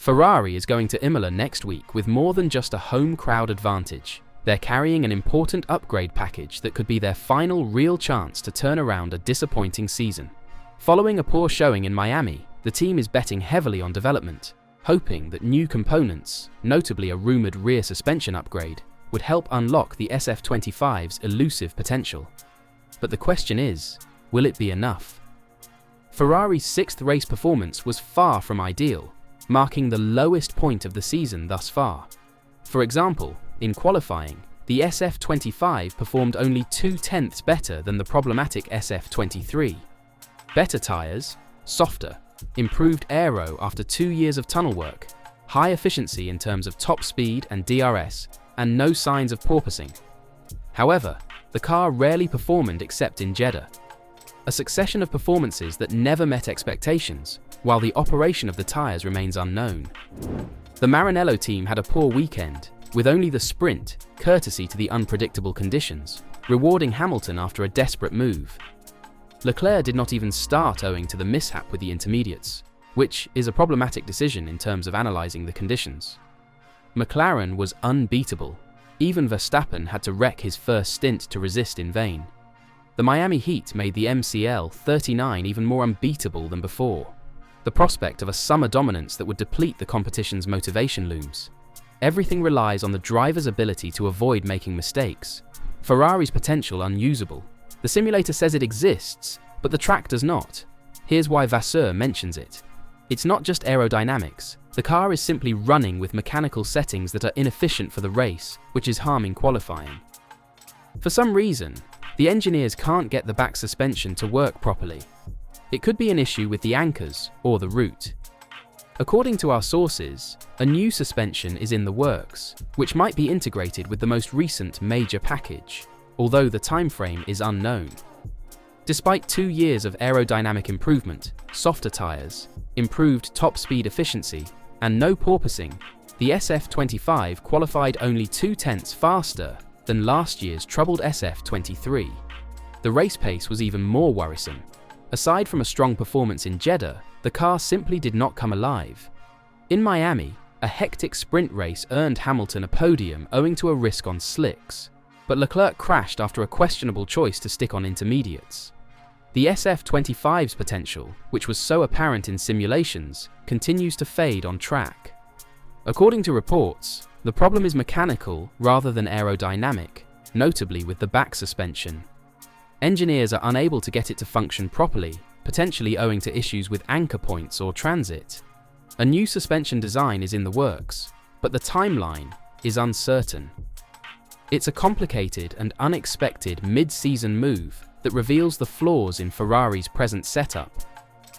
Ferrari is going to Imola next week with more than just a home crowd advantage. They're carrying an important upgrade package that could be their final real chance to turn around a disappointing season. Following a poor showing in Miami, the team is betting heavily on development, hoping that new components, notably a rumoured rear suspension upgrade, would help unlock the SF25's elusive potential. But the question is, will it be enough? Ferrari's sixth race performance was far from ideal, marking the lowest point of the season thus far. For example, in qualifying, the SF25 performed only 0.2 better than the problematic SF23. Better tyres, softer, improved aero after 2 years of tunnel work, high efficiency in terms of top speed and DRS, and no signs of porpoising. However, the car rarely performed except in Jeddah. A succession of performances that never met expectations, while the operation of the tyres remains unknown. The Maranello team had a poor weekend, with only the sprint, courtesy to the unpredictable conditions, rewarding Hamilton after a desperate move. Leclerc did not even start owing to the mishap with the intermediates, which is a problematic decision in terms of analysing the conditions. McLaren was unbeatable. Even Verstappen had to wreck his first stint to resist in vain. The Miami heat made the MCL 39 even more unbeatable than before. The prospect of a summer dominance that would deplete the competition's motivation looms. Everything relies on the driver's ability to avoid making mistakes. Ferrari's potential unusable. The simulator says it exists, but the track does not. Here's why Vasseur mentions it. It's not just aerodynamics. The car is simply running with mechanical settings that are inefficient for the race, which is harming qualifying. For some reason, the engineers can't get the back suspension to work properly. It could be an issue with the anchors or the root. According to our sources, a new suspension is in the works, which might be integrated with the most recent major package, although the timeframe is unknown. Despite 2 years of aerodynamic improvement, softer tyres, improved top speed efficiency, and no porpoising, the SF25 qualified only 0.2 faster than last year's troubled SF23. The race pace was even more worrisome. Aside from a strong performance in Jeddah, the car simply did not come alive. In Miami, a hectic sprint race earned Hamilton a podium owing to a risk on slicks, but Leclerc crashed after a questionable choice to stick on intermediates. The SF25's potential, which was so apparent in simulations, continues to fade on track. According to reports, the problem is mechanical rather than aerodynamic, notably with the back suspension. Engineers are unable to get it to function properly, potentially owing to issues with anchor points or transit. A new suspension design is in the works, but the timeline is uncertain. It's a complicated and unexpected mid-season move that reveals the flaws in Ferrari's present setup.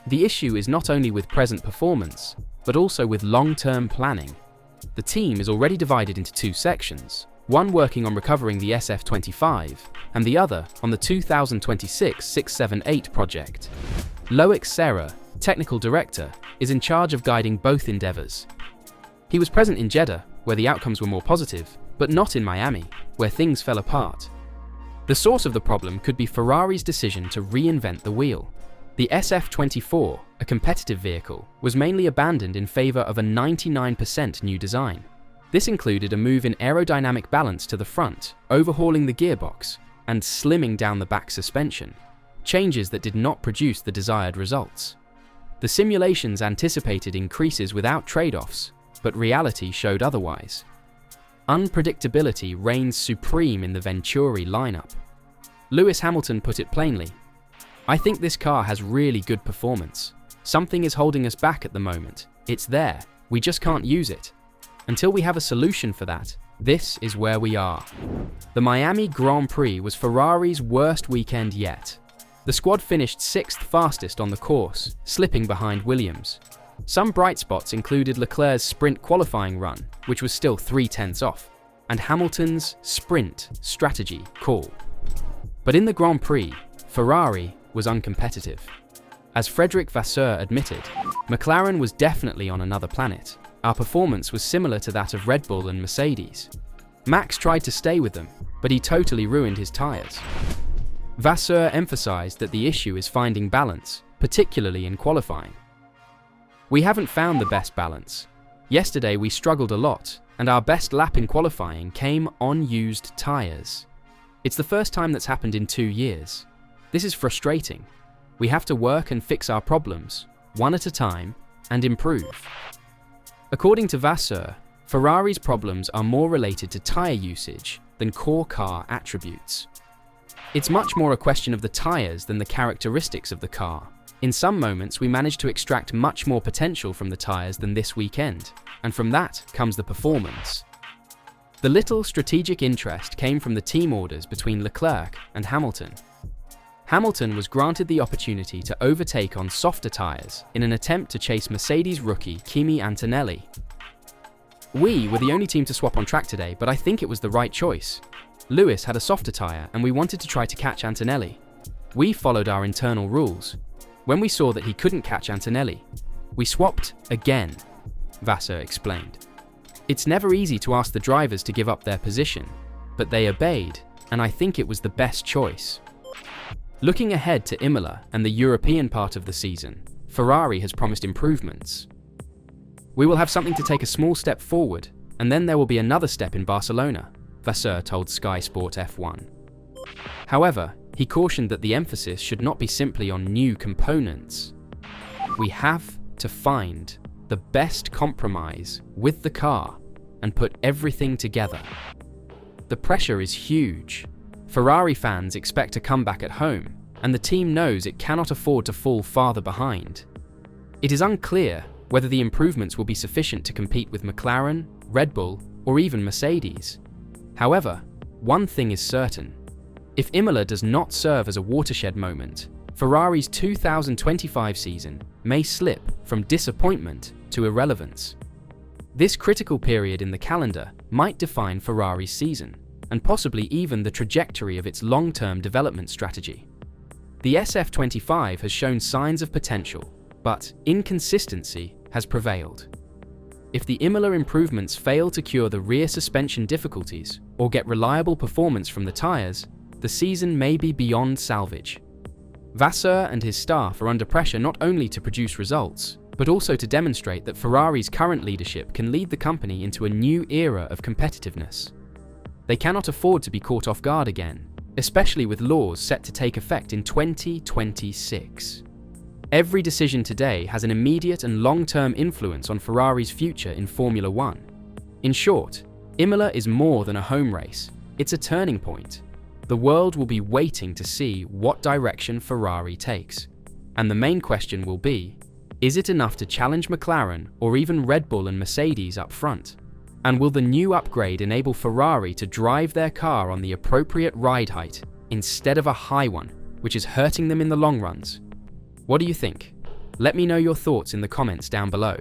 The issue is not only with present performance, but also with long-term planning. The team is already divided into 2 sections, one working on recovering the SF25, and the other on the 2026 678 project. Loic Serra, technical director, is in charge of guiding both endeavours. He was present in Jeddah, where the outcomes were more positive, but not in Miami, where things fell apart. The source of the problem could be Ferrari's decision to reinvent the wheel. The SF24, a competitive vehicle, was mainly abandoned in favour of a 99% new design. This included a move in aerodynamic balance to the front, overhauling the gearbox, and slimming down the back suspension, changes that did not produce the desired results. The simulations anticipated increases without trade-offs, but reality showed otherwise. Unpredictability reigns supreme in the Venturi lineup. Lewis Hamilton put it plainly, "I think this car has really good performance. Something is holding us back at the moment. It's there, we just can't use it. Until we have a solution for that, this is where we are." The Miami Grand Prix was Ferrari's worst weekend yet. The squad finished 6th fastest on the course, slipping behind Williams. Some bright spots included Leclerc's sprint qualifying run, which was still 0.3 off, and Hamilton's sprint strategy call. But in the Grand Prix, Ferrari was uncompetitive. As Frédéric Vasseur admitted, McLaren was definitely on another planet. Our performance was similar to that of Red Bull and Mercedes. Max tried to stay with them, but he totally ruined his tyres. Vasseur emphasized that the issue is finding balance, particularly in qualifying. "We haven't found the best balance. Yesterday we struggled a lot, and our best lap in qualifying came on used tyres. It's the first time that's happened in 2 years. This is frustrating. We have to work and fix our problems, one at a time, and improve. According to Vasseur, Ferrari's problems are more related to tyre usage than core car attributes. It's much more a question of the tyres than the characteristics of the car. In some moments, we managed to extract much more potential from the tyres than this weekend, and from that comes the performance. The little strategic interest came from the team orders between Leclerc and Hamilton. Hamilton was granted the opportunity to overtake on softer tyres in an attempt to chase Mercedes rookie Kimi Antonelli. We were the only team to swap on track today, but I think it was the right choice. Lewis had a softer tyre and we wanted to try to catch Antonelli. We followed our internal rules. When we saw that he couldn't catch Antonelli, we swapped again, Vasseur explained. It's never easy to ask the drivers to give up their position, but they obeyed, and I think it was the best choice. Looking ahead to Imola and the European part of the season, Ferrari has promised improvements. We will have something to take a small step forward, and then there will be another step in Barcelona, Vasseur told Sky Sport F1. However, he cautioned that the emphasis should not be simply on new components. We have to find the best compromise with the car and put everything together. The pressure is huge. Ferrari fans expect a comeback at home, and the team knows it cannot afford to fall farther behind. It is unclear whether the improvements will be sufficient to compete with McLaren, Red Bull, or even Mercedes. However, one thing is certain. If Imola does not serve as a watershed moment, Ferrari's 2025 season may slip from disappointment to irrelevance. This critical period in the calendar might define Ferrari's season, and possibly even the trajectory of its long-term development strategy. The SF25 has shown signs of potential, but inconsistency has prevailed. If the Imola improvements fail to cure the rear suspension difficulties or get reliable performance from the tyres, the season may be beyond salvage. Vasseur and his staff are under pressure not only to produce results, but also to demonstrate that Ferrari's current leadership can lead the company into a new era of competitiveness. They cannot afford to be caught off guard again, especially with laws set to take effect in 2026. Every decision today has an immediate and long-term influence on Ferrari's future in Formula One. In short, Imola is more than a home race, it's a turning point. The world will be waiting to see what direction Ferrari takes. And the main question will be, is it enough to challenge McLaren or even Red Bull and Mercedes up front? And will the new upgrade enable Ferrari to drive their car on the appropriate ride height instead of a high one, which is hurting them in the long runs? What do you think? Let me know your thoughts in the comments down below.